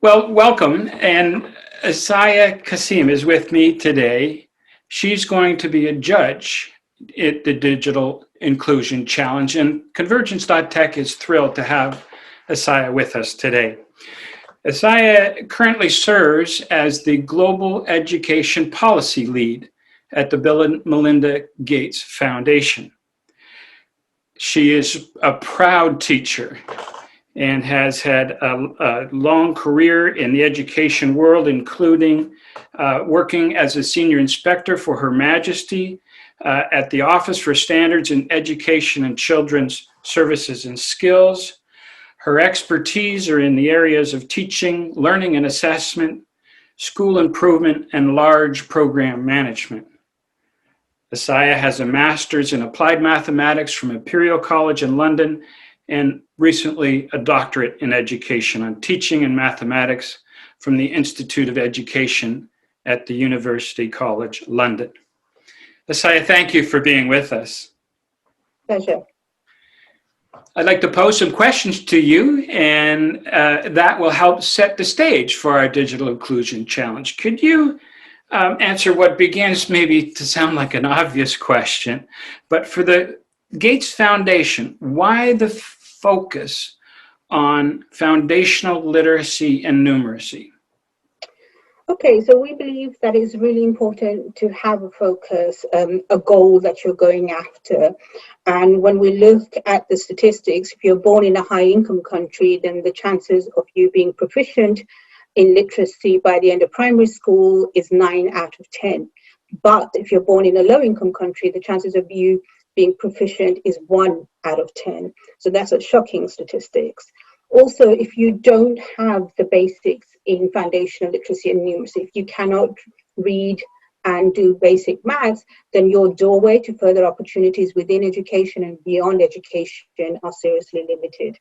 Well, welcome. And Asyia Kazmi is with me today. She's going to be a judge at the Digital Inclusion Challenge, and Convergence.Tech is thrilled to have Asyia with us today. Asyia currently serves as the Global Education Policy Lead at the Bill and Melinda Gates Foundation. She is a proud teacher and has had a long career in the education world, including working as a senior inspector for Her Majesty at the Office for Standards in Education and Children's Services and Skills. Her expertise are in the areas of teaching, learning and assessment, school improvement, and large program management. Asyia has a master's in applied mathematics from Imperial College in London, and recently a doctorate in education on teaching and mathematics from the Institute of Education at the University College London. Asyia, thank you for being with us. Pleasure. I'd like to pose some questions to you, and that will help set the stage for our Digital Inclusion Challenge. Could you answer what begins maybe to sound like an obvious question, but for the Gates Foundation, why the focus on foundational literacy and numeracy? Okay, so we believe that it's really important to have a focus, a goal that you're going after. And when we look at the statistics, if you're born in a high-income country, then the chances of you being proficient in literacy by the end of primary school is 9 out of 10. But if you're born in a low-income country, the chances of you being proficient is 1 out of 10. So that's a shocking statistics. Also, if you don't have the basics in foundational literacy and numeracy, if you cannot read and do basic maths, then your doorway to further opportunities within education and beyond education are seriously limited.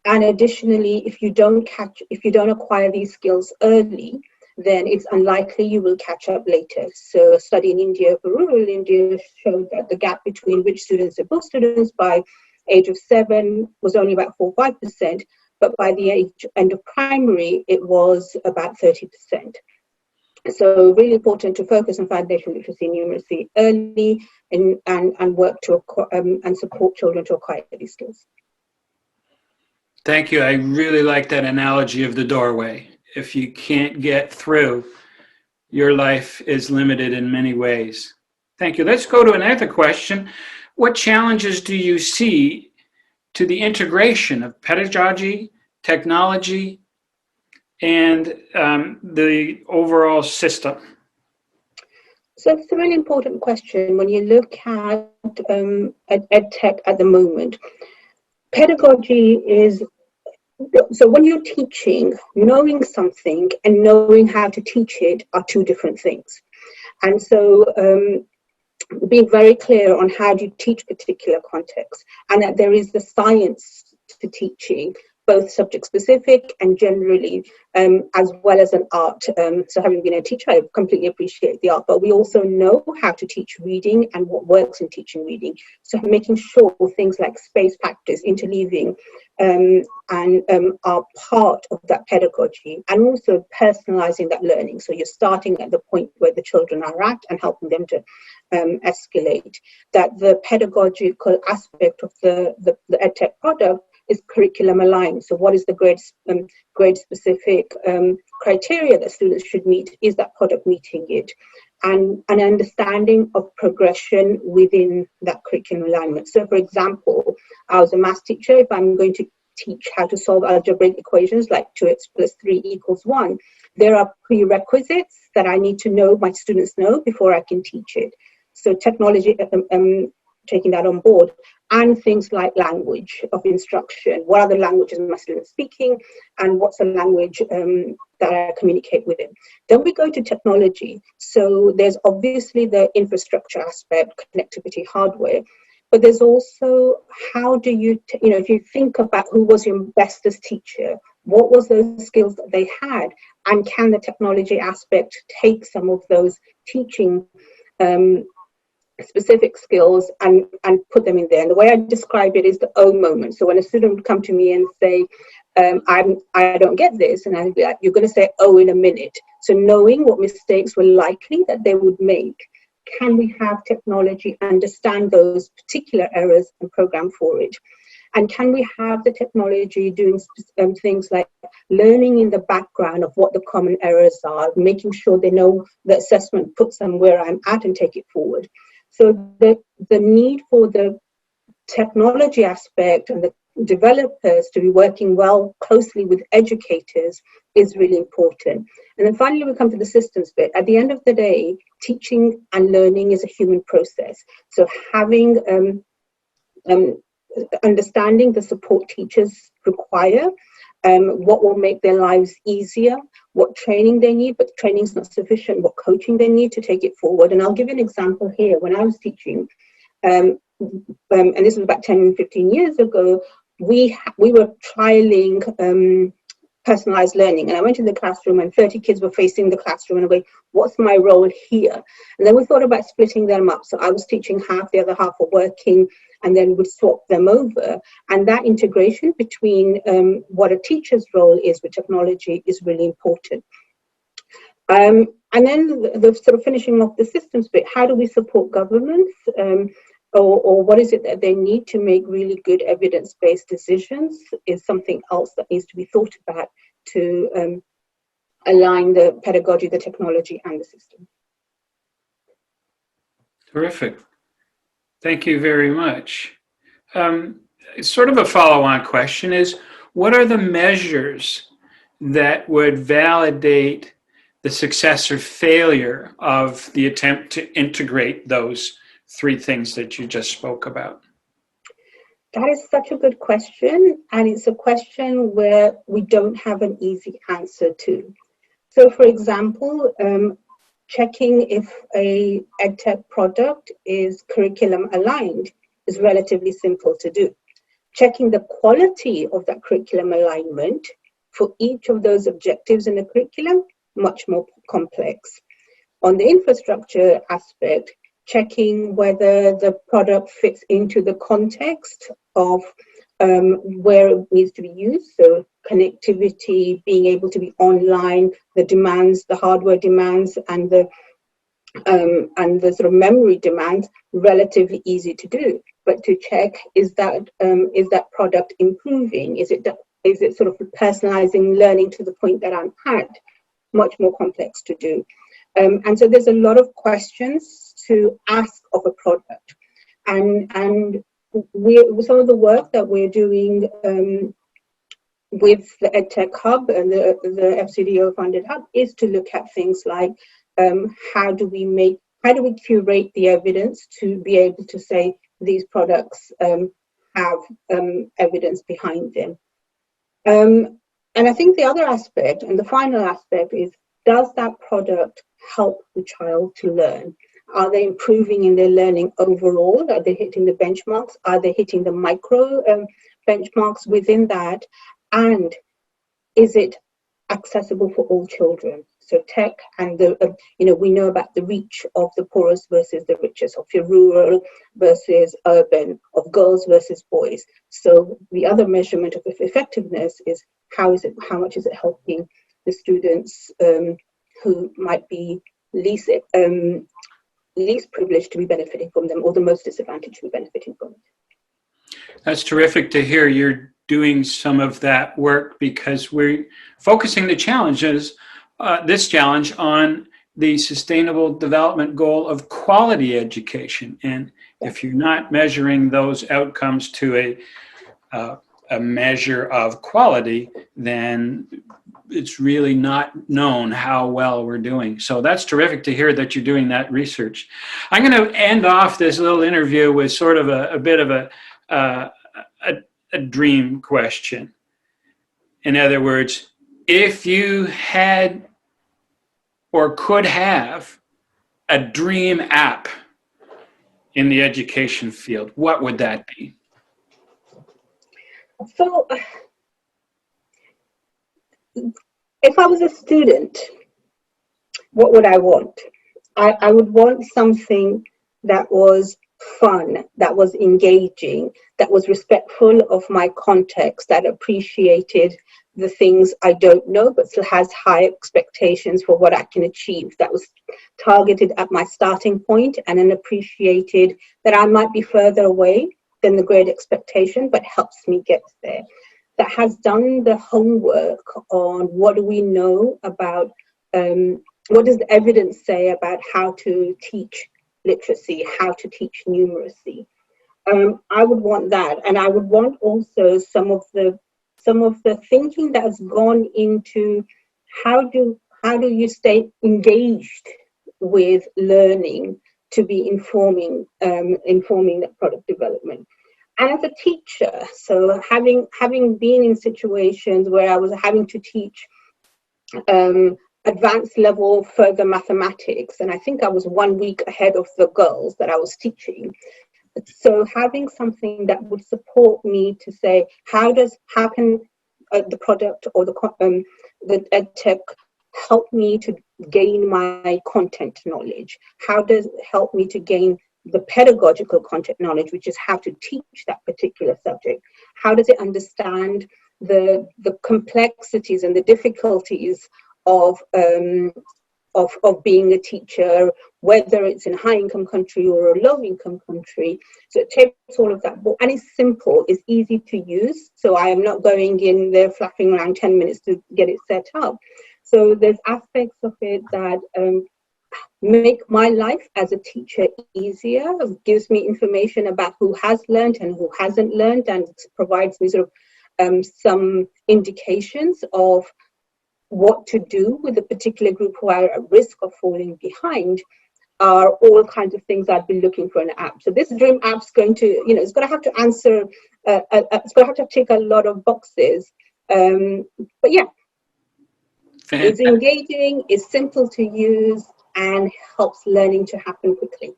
And additionally, if you don't acquire these skills early, then it's unlikely you will catch up later. So a study in India for rural India showed that the gap between rich students and poor students by age of 7 was only about 4 or 5%, but by the end of primary, it was about 30%. So really important to focus on foundational literacy and numeracy early and work to and support children to acquire these skills. Thank you. I really like that analogy of the doorway. If you can't get through, your life is limited in many ways. Thank you. Let's go to another question. What challenges do you see to the integration of pedagogy, technology, and the overall system? So it's a really important question when you look at EdTech at the moment. Pedagogy is, so when you're teaching, knowing something and knowing how to teach it are two different things. And so being very clear on how do you teach particular contexts, and that there is the science to teaching, both subject specific and generally, as well as an art. So having been a teacher, I completely appreciate the art, but we also know how to teach reading and what works in teaching reading. So making sure things like space practice, interleaving, are part of that pedagogy, and also personalizing that learning. So you're starting at the point where the children are at and helping them to escalate. That the pedagogical aspect of the EdTech product is curriculum aligned. So what is the grade specific criteria that students should meet? Is that product meeting it? And an understanding of progression within that curriculum alignment. So for example, I was a maths teacher. If I'm going to teach how to solve algebraic equations like 2x plus 3 equals 1, there are prerequisites that I need to know, my students know, before I can teach it. So technology, taking that on board, and things like language of instruction. What are the languages my students speaking, and what's the language that I communicate with them? Then we go to technology. So there's obviously the infrastructure aspect, connectivity, hardware, but there's also how do you, if you think about who was your bestest teacher, what was those skills that they had, and can the technology aspect take some of those teaching specific skills and put them in there. And the way I describe it is the O moment. So when a student would come to me and say, I don't get this, and I'd be like, you're going to say, oh, in a minute. So knowing what mistakes were likely that they would make, can we have technology understand those particular errors and program for it? And can we have the technology doing things like learning in the background of what the common errors are, making sure they know the assessment puts them where I'm at and take it forward. So the need for the technology aspect and the developers to be working well closely with educators is really important. And then finally, we come to the systems bit. At the end of the day, teaching and learning is a human process. So having understanding the support teachers require, what will make their lives easier, what training they need, but training is not sufficient, what coaching they need to take it forward. And I'll give you an example here. When I was teaching, and this was about 10, 15 years ago, we were trialing personalized learning. And I went in the classroom and 30 kids were facing the classroom and I'm going, what's my role here? And then we thought about splitting them up. So I was teaching half, the other half were working, and then we'd swap them over. And that integration between what a teacher's role is with technology is really important. And then the sort of finishing off the systems bit, how do we support governments? Or what is it that they need to make really good evidence-based decisions is something else that needs to be thought about to align the pedagogy, the technology, and the system. Terrific. Thank you very much. Sort of a follow-on question is, what are the measures that would validate the success or failure of the attempt to integrate those three things that you just spoke about? That is such a good question, and it's a question where we don't have an easy answer to. So, for example, checking if a EdTech product is curriculum aligned is relatively simple to do. Checking the quality of that curriculum alignment for each of those objectives in the curriculum, much more complex. On the infrastructure aspect, checking whether the product fits into the context of where it needs to be used. So connectivity, being able to be online, the demands, the hardware demands, and the sort of memory demands, relatively easy to do. But to check, is that product improving? Is it sort of personalizing learning to the point that I'm at? Much more complex to do. And so there's a lot of questions to ask of a product. And some of the work that we're doing with the EdTech Hub and the FCDO funded hub is to look at things like how do we curate the evidence to be able to say these products have evidence behind them. And I think the other aspect and the final aspect is, does that product help the child to learn? Are they improving in their learning overall? Are they hitting the benchmarks? Are they hitting the micro benchmarks within that? And is it accessible for all children? So tech and we know about the reach of the poorest versus the richest, of your rural versus urban, of girls versus boys. So the other measurement of effectiveness is how much is it helping the students who might be least privileged to be benefiting from them, or the most disadvantaged to be benefiting from it. That's terrific to hear you're doing some of that work, because we're focusing the challenges, this challenge on the sustainable development goal of quality education. And if you're not measuring those outcomes to a measure of quality, then it's really not known how well we're doing. So that's terrific to hear that you're doing that research. I'm going to end off this little interview with sort of a bit of a dream question. In other words, if you had or could have a dream app in the education field, what would that be? So, if I was a student, what would I want? I would want something that was fun, that was engaging, that was respectful of my context, that appreciated the things I don't know, but still has high expectations for what I can achieve, that was targeted at my starting point and then appreciated that I might be further away than the grade expectation, but helps me get there. That has done the homework on what do we know about, what does the evidence say about how to teach literacy, how to teach numeracy. I would want that, and I would want also some of the thinking that has gone into how do you stay engaged with learning to be informing that product development. And as a teacher, so having been in situations where I was having to teach advanced level further mathematics, and I think I was 1 week ahead of the girls that I was teaching. So having something that would support me to say, how can the product or the EdTech help me to gain my content knowledge? How does it help me to gain the pedagogical content knowledge, which is how to teach that particular subject? How does it understand the complexities and the difficulties of being a teacher, whether it's in a high-income country or a low-income country? So it takes all of that, and it's simple, it's easy to use. So I am not going in there flapping around 10 minutes to get it set up. So there's aspects of it that make my life as a teacher easier, gives me information about who has learned and who hasn't learned, and provides me sort of some indications of what to do with a particular group who are at risk of falling behind, are all kinds of things I'd be looking for in an app. So this dream app's going to, it's going to have to answer, it's going to have to tick a lot of boxes. But yeah, it's engaging, it's simple to use, and helps learning to happen quickly.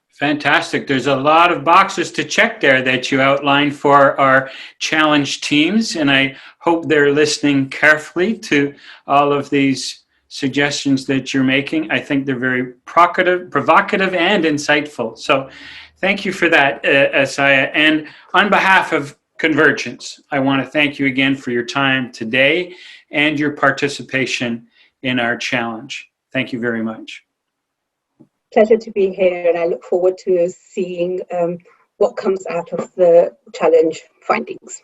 Fantastic. There's a lot of boxes to check there that you outlined for our challenge teams, and I hope they're listening carefully to all of these suggestions that you're making. I think they're very provocative and insightful. So thank you for that, Asyia. And on behalf of Convergence, I want to thank you again for your time today and your participation in our challenge. Thank you very much. Pleasure to be here, and I look forward to seeing what comes out of the challenge findings.